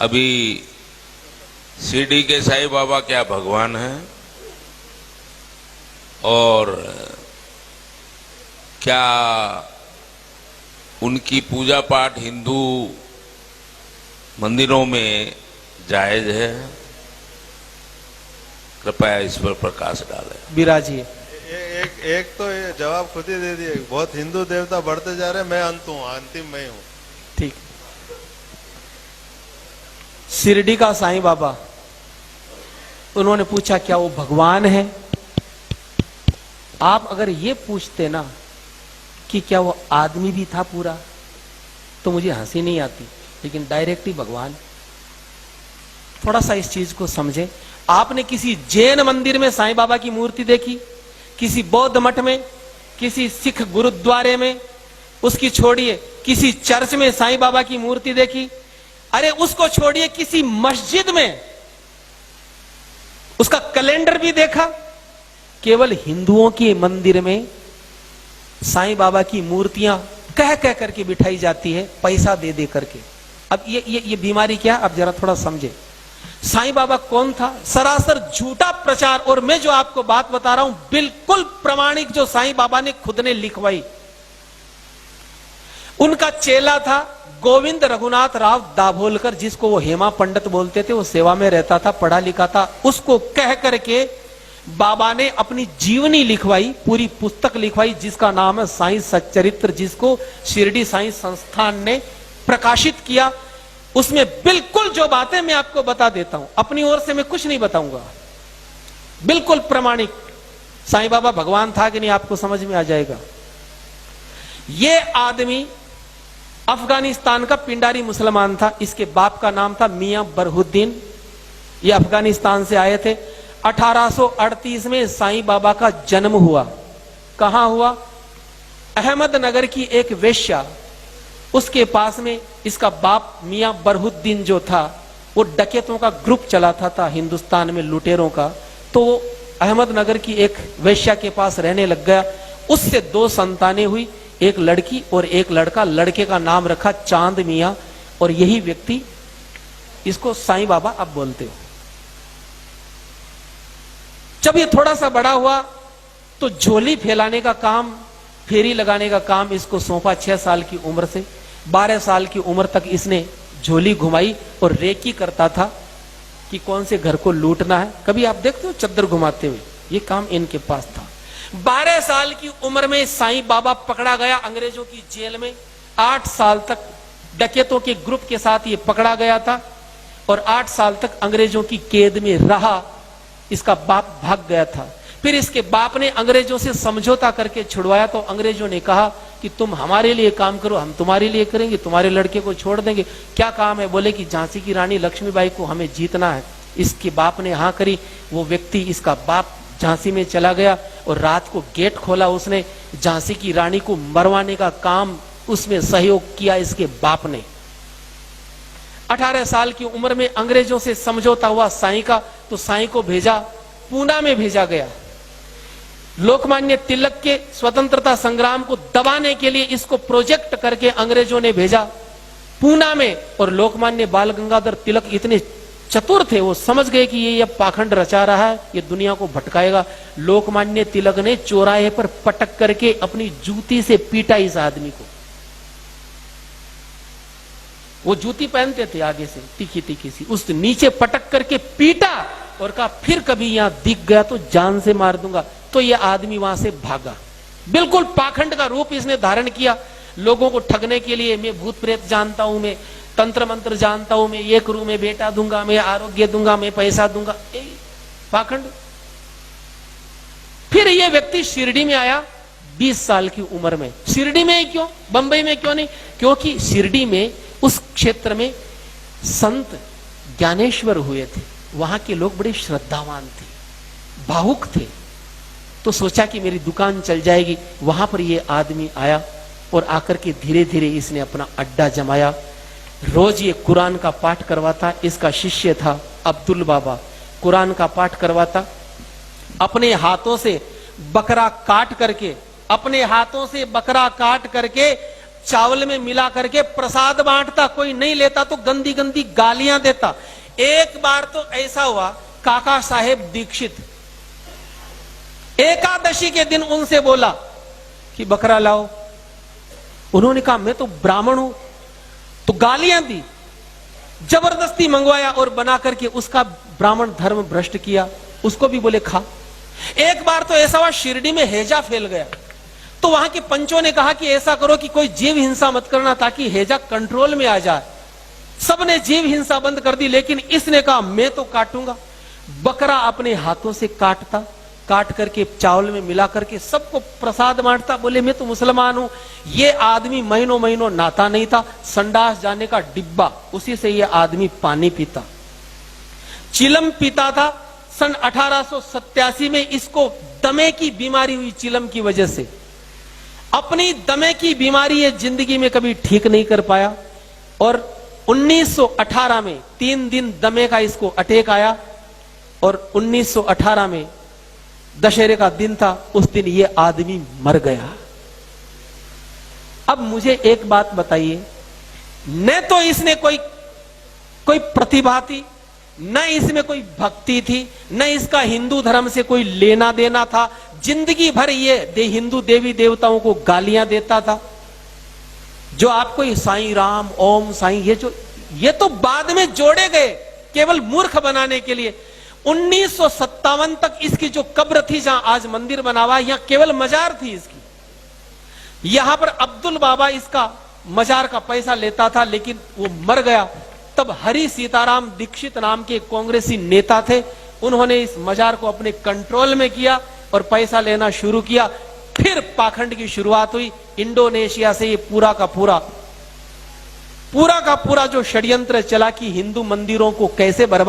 अभी शिरडी के साईं बाबा क्या भगवान हैं और क्या उनकी पूजा पाठ हिंदू मंदिरों में जायज है? कृपया इस पर प्रकाश डालें। बिराजिए। एक तो ये जवाब खुद ही दे दिए, बहुत हिंदू देवता बढ़ते जा रहे हैं, मैं अंत हूं, अंतिम मैं हूं। ठीक। शिरडी का साईं बाबा, उन्होंने पूछा क्या वो भगवान है? आप अगर ये पूछते ना कि क्या वो आदमी भी था पूरा, तो मुझे हंसी नहीं आती, लेकिन डायरेक्ट ही भगवान। थोड़ा सा इस चीज को समझे। आपने किसी जैन मंदिर में साईं बाबा की मूर्ति देखी? किसी बौद्ध मठ में, किसी सिख गुरुद्वारे में, उसकी छोड़िए किसी चर्च में साईं बाबा की मूर्ति देखी? अरे उसको छोड़िए किसी मस्जिद में उसका कैलेंडर भी देखा? केवल हिंदुओं के मंदिर में साईं बाबा की मूर्तियां कह कह करके बिठाई जाती है, पैसा दे दे करके। अब ये बीमारी क्या? अब जरा थोड़ा समझे। साईं बाबा कौन था? सरासर झूठा प्रचार। और मैं जो आपको बात बता रहा हूं बिल्कुल प्रमाणिक, जो साईं बाबा ने खुद ने लिखवाई। उनका चेला था गोविंद रघुनाथ राव दाभोलकर, जिसको वो हेमा पंडित बोलते थे। वो सेवा में रहता था, पढ़ा लिखा था। उसको कह करके बाबा ने अपनी जीवनी लिखवाई, पूरी पुस्तक लिखवाई, जिसका नाम है साईं सच्चरित्र, जिसको शिरडी साईं संस्थान ने प्रकाशित किया। उसमें बिल्कुल जो बातें मैं आपको बता देता हूं, अपनी ओर से मैं कुछ नहीं बताऊंगा, बिल्कुल प्रमाणिक। साईं बाबा भगवान था कि नहीं आपको समझ में आ जाएगा। ये आदमी अफगानिस्तान का पिंडारी मुसलमान था। इसके बाप का नाम था मियां बरहुद्दीन। ये अफगानिस्तान से आए थे। 1838 में साईं बाबा का जन्म हुआ। कहां हुआ? अहमदनगर की एक वेश्या, उसके पास में इसका बाप मियां बरहुद्दीन जो था, वो डकैतों का ग्रुप चलाता था हिंदुस्तान में, लुटेरों का। तो वो अहमदनगर की एक वेश्या के पास रहने लग गया। उससे 2 संतानें हुई, एक लड़की और एक लड़का। लड़के का नाम रखा चांद मियां, और यही व्यक्ति, इसको साईं बाबा अब बोलते हो। जब ये थोड़ा सा बड़ा हुआ तो झोली फैलाने का काम, फेरी लगाने का काम इसको सौंपा। 6 साल की उम्र से 12 साल की उम्र तक इसने झोली घुमाई और रेकी करता था कि कौन से घर को लूटना है। कभी आप देखते हो चद्दर घुमाते हुए? ये काम इनके पास था। 12 साल की उम्र में साईं बाबा पकड़ा गया अंग्रेजों की जेल में। 8 साल तक डकैतों के ग्रुप के साथ ये पकड़ा गया था और 8 साल तक अंग्रेजों की कैद में रहा। इसका बाप भाग गया था। फिर इसके बाप ने अंग्रेजों से समझौता करके छुड़वाया। तो अंग्रेजों ने कहा कि तुम हमारे लिए काम करो, हम तुम्हारे लिए करेंगे, तुम्हारे लड़के को छोड़ देंगे। क्या काम है? बोले कि झांसी की रानी लक्ष्मीबाई को हमें जीतना है। इसके बाप ने हाँ करी। वो व्यक्ति, इसका बाप, झांसी में चला गया और रात को गेट खोला उसने। झांसी की रानी को मरवाने का काम उसमें सहयोग किया इसके बाप ने। 18 साल की उम्र में अंग्रेजों से समझौता हुआ साईं का, तो साईं को भेजा, पूना में भेजा गया। लोकमान्य तिलक के स्वतंत्रता संग्राम को दबाने के लिए इसको प्रोजेक्ट करके अंग्रेजों ने भेजा पूना में। और लोकमान्य बाल गंगाधर तिलक इतने चतुर थे, वो समझ गए कि ये पाखंड रचा रहा है, ये दुनिया को भटकाएगा। लोकमान्य तिलक ने चौराहे पर पटक करके अपनी जूती से पीटा इस आदमी को। वो जूती पहनते थे आगे से, तीखी तीखी सी, उस नीचे पटक करके पीटा और कहा फिर कभी यहां दिख गया तो जान से मार दूंगा। तो ये आदमी वहां से भागा। बिल्कुल पाखंड का रूप इसने धारण किया लोगों को ठगने के लिए। मैं भूत प्रेत जानता हूं, मैं तंत्र मंत्र जानता हूं, मैं ये करूं, मैं बेटा दूंगा, मैं आरोग्य दूंगा, मैं पैसा दूंगा, पाखंड। फिर ये व्यक्ति शिरडी में आया 20 साल की उम्र में। शिरडी में ही क्यों, बंबई में क्यों नहीं? क्योंकि शिरडी में, उस क्षेत्र में संत ज्ञानेश्वर हुए थे। वहां के लोग बड़े श्रद्धावान थे, भावुक थे। तो सोचा कि मेरी दुकान चल जाएगी। वहां पर ये आदमी आया और आकर के धीरे धीरे इसने अपना अड्डा जमाया। रोज ये कुरान का पाठ करवाता। इसका शिष्य था अब्दुल बाबा, कुरान का पाठ करवाता। अपने हाथों से बकरा काट करके, अपने हाथों से बकरा काट करके चावल में मिला करके प्रसाद बांटता, कोई नहीं लेता तो गंदी गंदी गालियां देता। एक बार तो ऐसा हुआ, काका साहेब दीक्षित एकादशी के दिन उनसे बोला कि बकरा लाओ। उन्होंने कहा मैं तो ब्राह्मण हूं, तो गालियां दी, जबरदस्ती मंगवाया और बना करके उसका ब्राह्मण धर्म भ्रष्ट किया। उसको भी बोले खा। एक बार तो ऐसा हुआ, शिरडी में हैजा फैल गया, तो वहां के पंचों ने कहा कि ऐसा करो कि कोई जीव हिंसा मत करना ताकि हैजा कंट्रोल में आ जाए। सबने जीव हिंसा बंद कर दी, लेकिन इसने कहा मैं तो काटूंगा। बकरा अपने हाथों से काटता, काट करके चावल में मिला करके सबको प्रसाद बांटता। बोले मैं तो मुसलमान हूं। ये आदमी महीनों महीनों नहाता नहीं था, संडास जाने का डिब्बा, उसी से ये आदमी पानी पीता, चिलम पीता था। सन 1887 में इसको दमे की बीमारी हुई। चिलम की वजह से अपनी दमे की बीमारी ये जिंदगी में कभी ठीक नहीं कर पाया, और 1918 में 3 दिन दमे का इसको अटैक आया, और 1918 में दशहरे का दिन था, उस दिन ये आदमी मर गया। अब मुझे एक बात बताइए, न तो इसने कोई प्रतिभा थी, न इसमें कोई भक्ति थी, न इसका हिंदू धर्म से कोई लेना देना था। जिंदगी भर ये हिंदू देवी देवताओं को गालियां देता था। जो आपको ये साईं राम, ओम साईं, ये तो बाद में जोड़े गए केवल मूर्ख बनाने के लिए। 1957 तक इसकी जो कब्र थी, जहां आज मंदिर बना हुआ, यहां केवल मजार थी इसकी। यहां पर अब्दुल बाबा इसका मजार का पैसा लेता था, लेकिन वो मर गया। तब हरि सीताराम दीक्षित नाम के कांग्रेसी नेता थे, उन्होंने इस मजार को अपने कंट्रोल में किया और पैसा लेना शुरू किया। फिर पाखंड की शुरुआत हुई। इंडोनेशिया से ये पूरा का पूरा जो षड्यंत्र चला कि हिंदू मंदिरों को कैसे बर्बाद